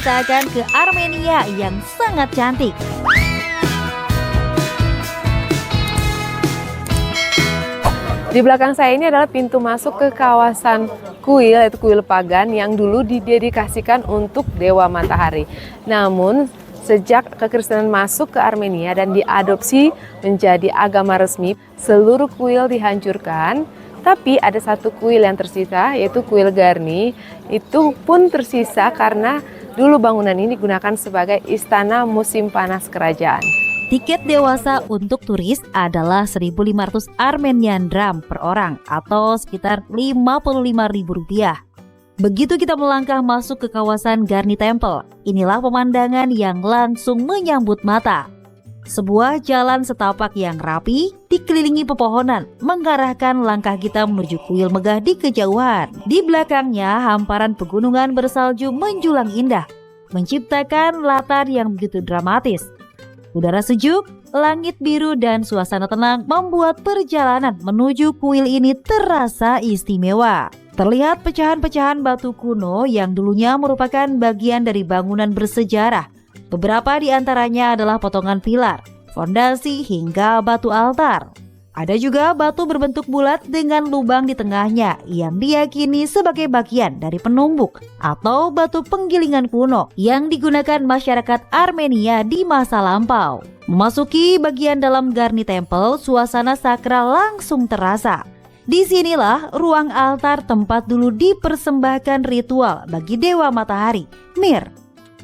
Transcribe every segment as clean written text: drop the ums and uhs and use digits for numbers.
kita akan ke Armenia yang sangat cantik. Di belakang saya ini adalah pintu masuk ke kawasan kuil, yaitu kuil pagan yang dulu didedikasikan untuk Dewa Matahari. Namun, sejak kekristenan masuk ke Armenia dan diadopsi menjadi agama resmi, seluruh kuil dihancurkan. Tapi ada satu kuil yang tersisa, yaitu kuil Garni. Itu pun tersisa karena dulu bangunan ini digunakan sebagai istana musim panas kerajaan. Tiket dewasa untuk turis adalah 1.500 Armenian dram per orang atau sekitar Rp55.000. Begitu kita melangkah masuk ke kawasan Garni Temple, inilah pemandangan yang langsung menyambut mata. Sebuah jalan setapak yang rapi, dikelilingi pepohonan, mengarahkan langkah kita menuju kuil megah di kejauhan. Di belakangnya, hamparan pegunungan bersalju menjulang indah, menciptakan latar yang begitu dramatis. Udara sejuk, langit biru, dan suasana tenang membuat perjalanan menuju kuil ini terasa istimewa. Terlihat pecahan-pecahan batu kuno yang dulunya merupakan bagian dari bangunan bersejarah. Beberapa di antaranya adalah potongan pilar, fondasi, hingga batu altar. Ada juga batu berbentuk bulat dengan lubang di tengahnya yang diyakini sebagai bagian dari penumbuk atau batu penggilingan kuno yang digunakan masyarakat Armenia di masa lampau. Memasuki bagian dalam Garni Temple, suasana sakral langsung terasa. Disinilah ruang altar tempat dulu dipersembahkan ritual bagi Dewa Matahari, Mir.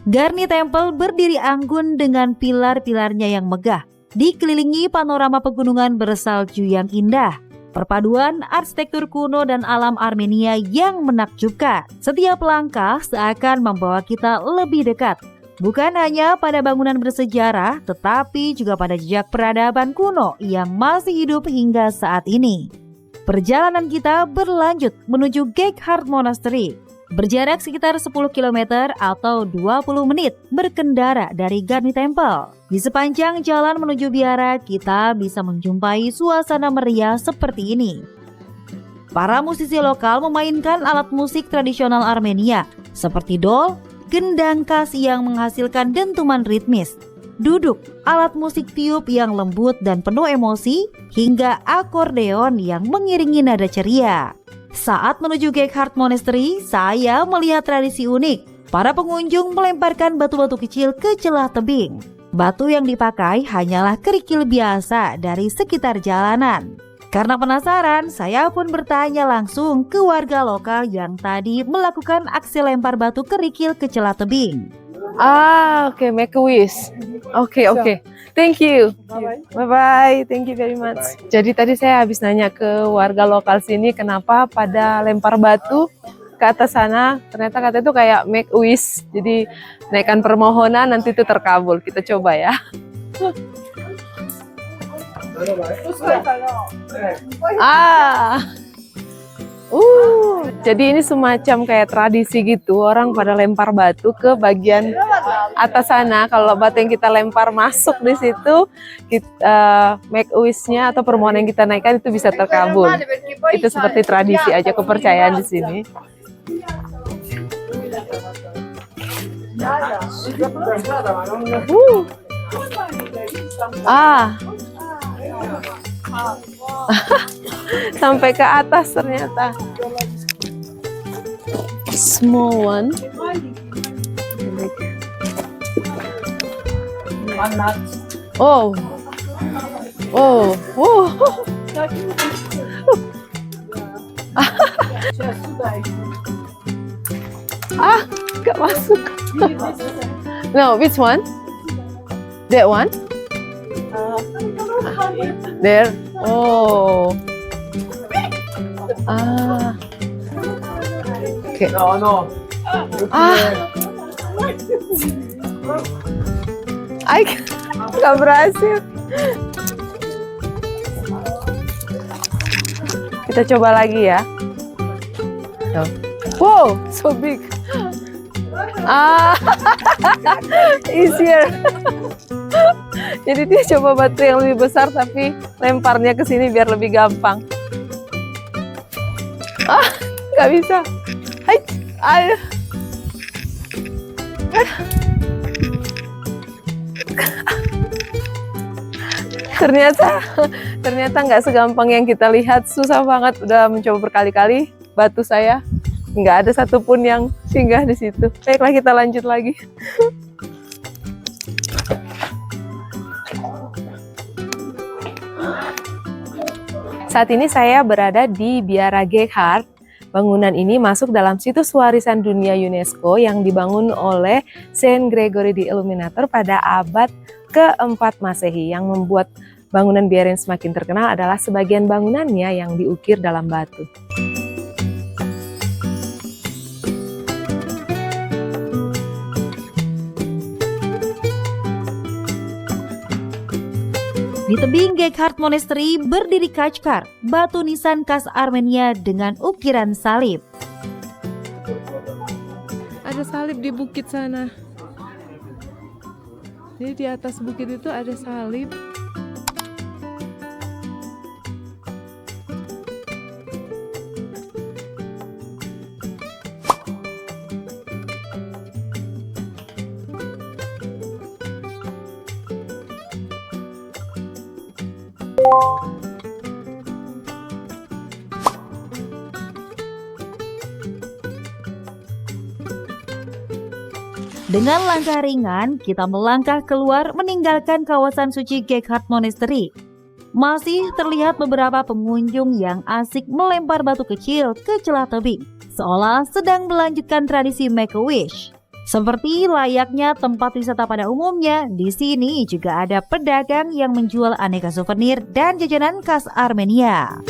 Garni Temple berdiri anggun dengan pilar-pilarnya yang megah, dikelilingi panorama pegunungan bersalju yang indah. Perpaduan arsitektur kuno dan alam Armenia yang menakjubkan. Setiap langkah seakan membawa kita lebih dekat, bukan hanya pada bangunan bersejarah, tetapi juga pada jejak peradaban kuno yang masih hidup hingga saat ini. Perjalanan kita berlanjut menuju Geghard Monastery. Berjarak sekitar 10 km atau 20 menit berkendara dari Garni Temple. Di sepanjang jalan menuju biara, kita bisa menjumpai suasana meriah seperti ini. Para musisi lokal memainkan alat musik tradisional Armenia seperti dol, gendang khas yang menghasilkan dentuman ritmis, duduk, alat musik tiup yang lembut dan penuh emosi, hingga akordeon yang mengiringi nada ceria. Saat menuju Geghard Monastery, saya melihat tradisi unik. Para pengunjung melemparkan batu-batu kecil ke celah tebing. Batu yang dipakai hanyalah kerikil biasa dari sekitar jalanan. Karena penasaran, saya pun bertanya langsung ke warga lokal yang tadi melakukan aksi lempar batu kerikil ke celah tebing. Oke, make a wish. Oke. Thank you. Bye-bye. Thank you very much. Jadi tadi saya habis nanya ke warga lokal sini kenapa pada lempar batu ke atas sana. Ternyata katanya itu kayak make a wish. Jadi naikkan permohonan nanti itu terkabul. Kita coba ya. Jadi ini semacam kayak tradisi gitu, orang pada lempar batu ke bagian atas sana. Kalau batu yang kita lempar masuk di situ, kita make a wish-nya atau permohonan yang kita naikkan itu bisa terkabul. Itu seperti tradisi aja, kepercayaan di sini. Sampai ke atas ternyata. Small one. Oh. Gak masuk. No, which one? That one? There. Oh. Okay. No. Gak berhasil. Kita coba lagi ya. Wow, so big. Easier. Jadi dia coba batu yang lebih besar tapi lemparnya ke sini biar lebih gampang. Nggak bisa. Hai. Ternyata nggak segampang yang kita lihat, susah banget. Udah mencoba berkali-kali, batu saya nggak ada satupun yang singgah di situ. Baiklah, kita lanjut lagi. Saat ini saya berada di Biara Gekhardt. Bangunan ini masuk dalam situs warisan dunia UNESCO yang dibangun oleh Saint Gregory the Illuminator pada abad ke-4 Masehi. Yang membuat bangunan Biara yang semakin terkenal adalah sebagian bangunannya yang diukir dalam batu. Di tebing Gekhardt Monastery berdiri Kachkar, batu nisan khas Armenia dengan ukiran salib. Ada salib di bukit sana. Jadi di atas bukit itu ada salib. Dengan langkah ringan, kita melangkah keluar meninggalkan kawasan suci Gekhardt Monastery. Masih terlihat beberapa pengunjung yang asik melempar batu kecil ke celah tebing, seolah sedang melanjutkan tradisi Make-A-Wish. Seperti layaknya tempat wisata pada umumnya, di sini juga ada pedagang yang menjual aneka souvenir dan jajanan khas Armenia.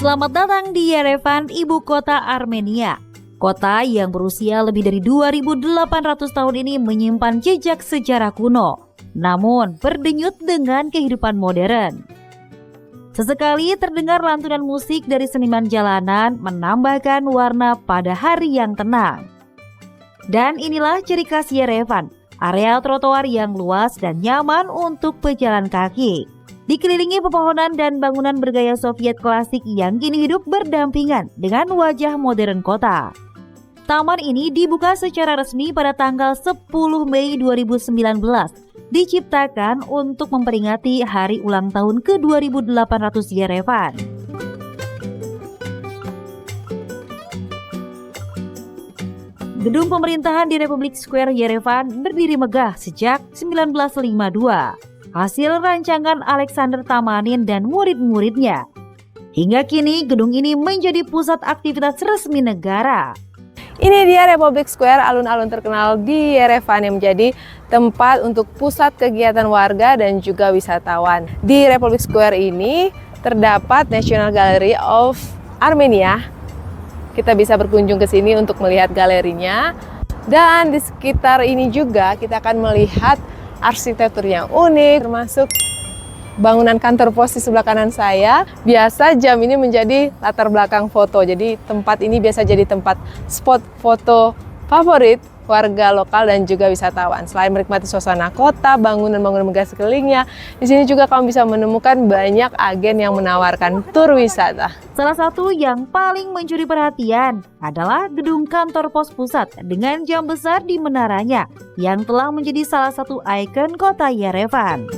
Selamat datang di Yerevan, ibu kota Armenia. Kota yang berusia lebih dari 2.800 tahun ini menyimpan jejak sejarah kuno, namun berdenyut dengan kehidupan modern. Sesekali terdengar lantunan musik dari seniman jalanan menambahkan warna pada hari yang tenang. Dan inilah ciri khas Yerevan, area trotoar yang luas dan nyaman untuk pejalan kaki. Dikelilingi pepohonan dan bangunan bergaya Soviet klasik yang kini hidup berdampingan dengan wajah modern kota. Taman ini dibuka secara resmi pada tanggal 10 Mei 2019, diciptakan untuk memperingati hari ulang tahun ke-2800 Yerevan. Gedung pemerintahan di Republik Square Yerevan berdiri megah sejak 1952. Hasil rancangan Alexander Tamanin dan murid-muridnya. Hingga kini gedung ini menjadi pusat aktivitas resmi negara. Ini dia Republic Square, alun-alun terkenal di Yerevan yang menjadi tempat untuk pusat kegiatan warga dan juga wisatawan. Di Republic Square ini terdapat National Gallery of Armenia. Kita bisa berkunjung ke sini untuk melihat galerinya. Dan di sekitar ini juga kita akan melihat arsitektur yang unik, termasuk bangunan kantor pos di sebelah kanan saya. Biasa jam ini menjadi latar belakang foto, jadi tempat ini biasa jadi tempat spot foto favorit warga lokal dan juga wisatawan. Selain menikmati suasana kota, bangunan-bangunan megah sekelilingnya, di sini juga kamu bisa menemukan banyak agen yang menawarkan tur wisata. Salah satu yang paling mencuri perhatian adalah gedung kantor pos pusat dengan jam besar di menaranya yang telah menjadi salah satu ikon kota Yerevan.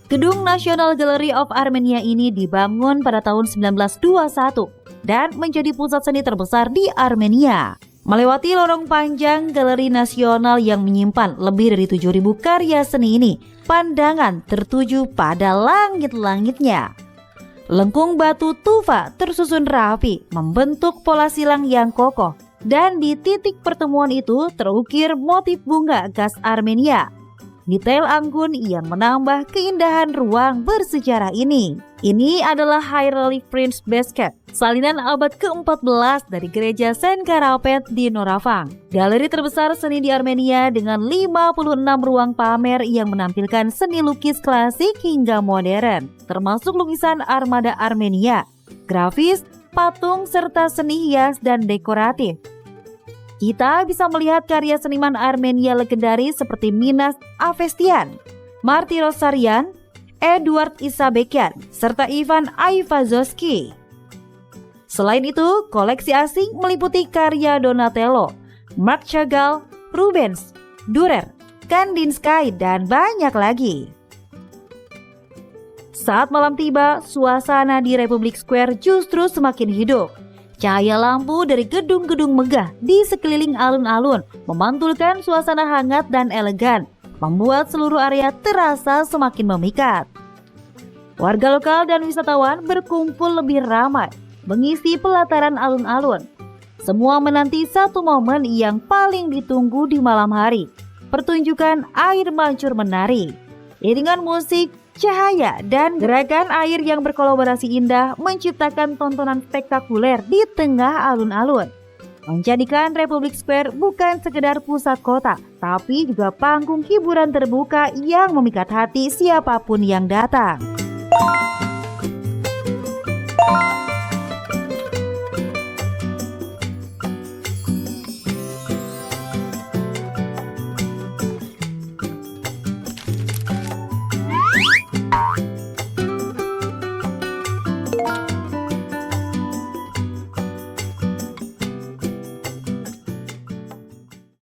Gedung National Gallery of Armenia ini dibangun pada tahun 1921 dan menjadi pusat seni terbesar di Armenia. Melewati lorong panjang Galeri Nasional yang menyimpan lebih dari 7.000 karya seni ini, pandangan tertuju pada langit-langitnya. Lengkung batu tufa tersusun rapi, membentuk pola silang yang kokoh, dan di titik pertemuan itu terukir motif bunga khas Armenia. Detail anggun yang menambah keindahan ruang bersejarah ini. Ini adalah High Relief Prince Basket, salinan abad ke-14 dari gereja Saint Karapet di Noravang. Galeri terbesar seni di Armenia dengan 56 ruang pamer yang menampilkan seni lukis klasik hingga modern, termasuk lukisan armada Armenia, grafis, patung, serta seni hias dan dekoratif. Kita bisa melihat karya seniman Armenia legendaris seperti Minas Avestian, Marty Rosarian, Edward Isabekian, serta Ivan Aivazovsky. Selain itu, koleksi asing meliputi karya Donatello, Marc Chagall, Rubens, Dürer, Kandinsky, dan banyak lagi. Saat malam tiba, suasana di Republic Square justru semakin hidup. Cahaya lampu dari gedung-gedung megah di sekeliling alun-alun memantulkan suasana hangat dan elegan, membuat seluruh area terasa semakin memikat. Warga lokal dan wisatawan berkumpul lebih ramai, mengisi pelataran alun-alun. Semua menanti satu momen yang paling ditunggu di malam hari, pertunjukan air mancur menari. Iringan musik, cahaya, dan gerakan air yang berkolaborasi indah menciptakan tontonan spektakuler di tengah alun-alun, menjadikan Republic Square bukan sekedar pusat kota, tapi juga panggung hiburan terbuka yang memikat hati siapapun yang datang.